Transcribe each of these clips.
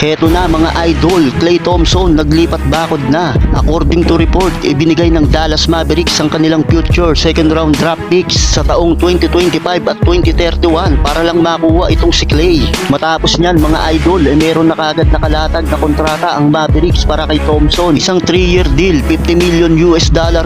Heto na mga idol, Klay Thompson naglipat bakod na. According to report, ibinigay ng Dallas Mavericks ang kanilang future second round draft picks sa taong 2025 at 2031 para lang makuha itong si Klay. Matapos niyan mga idol, meron na kagad nakalatag na kontrata ang Mavericks para kay Thompson. Isang 3-year deal, $50 million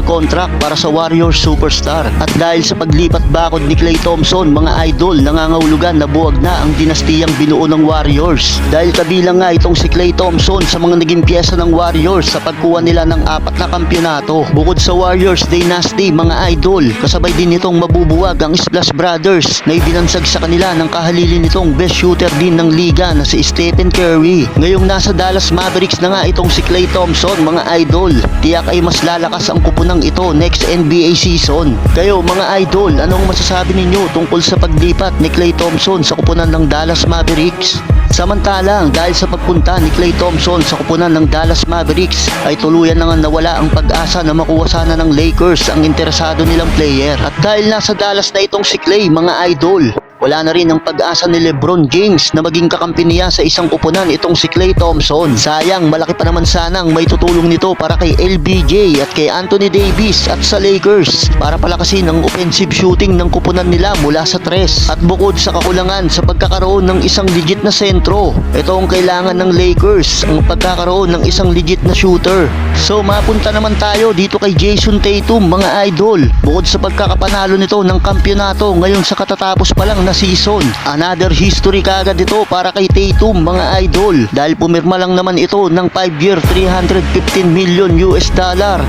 contract para sa Warriors superstar. At dahil sa paglipat bakod ni Klay Thompson, mga idol, nangangahulugan na buwag na ang dinastiyang binuo ng Warriors. Dahil kabilang nga itong si Klay Thompson sa mga naging piyesa ng Warriors sa pagkuha nila ng 4 na kampyonato. Bukod sa Warriors Dynasty mga idol, kasabay din nitong mabubuwag ang Splash Brothers na ibinansag sa kanila ng kahalili nitong best shooter din ng liga na si Stephen Curry. Ngayong nasa Dallas Mavericks na nga itong si Klay Thompson mga idol, tiyak ay mas lalakas ang kupunang ito next NBA season. Kayo mga idol, anong masasabi ninyo tungkol sa paglipat ni Klay Thompson sa kupunan ng Dallas Mavericks? Samantalang dahil sa pagpunta ni Klay Thompson sa kupunan ng Dallas Mavericks ay tuluyan na nga nawala ang pag-asa na makuha sana ng Lakers ang interesado nilang player. At dahil nasa Dallas na itong si Klay mga idol, wala na rin ang pag-asa ni LeBron James na maging kakampi niya sa isang kupunan itong si Klay Thompson. Sayang, malaki pa naman sanang may tutulong nito para kay LBJ at kay Anthony Davis at sa Lakers para palakasin ang offensive shooting ng kupunan nila mula sa 3. At bukod sa kakulangan sa pagkakaroon ng isang legit na sentro, ito ang kailangan ng Lakers, ang pagkakaroon ng isang legit na shooter. So mapunta naman tayo dito kay Jason Tatum mga idol. Bukod sa pagkakapanalo nito ng kampyonato ngayon sa katatapos pa lang na season, another history kagad ito para kay Tatum mga idol dahil pumirma lang naman ito ng 5-year $315 million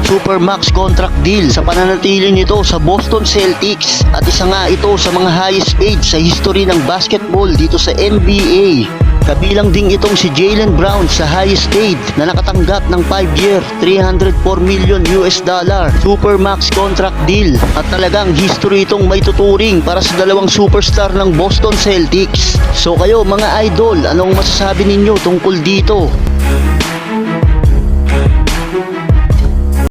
supermax contract deal sa pananatili nito sa Boston Celtics at isa nga ito sa mga highest paid sa history ng basketball dito sa NBA. Kabilang ding itong si Jaylen Brown sa highest paid na nakatanggap ng 5-year $304 million supermax contract deal at talagang history itong may tuturing para sa dalawang superstar ng Boston Celtics. So kayo mga idol, anong masasabi ninyo tungkol dito?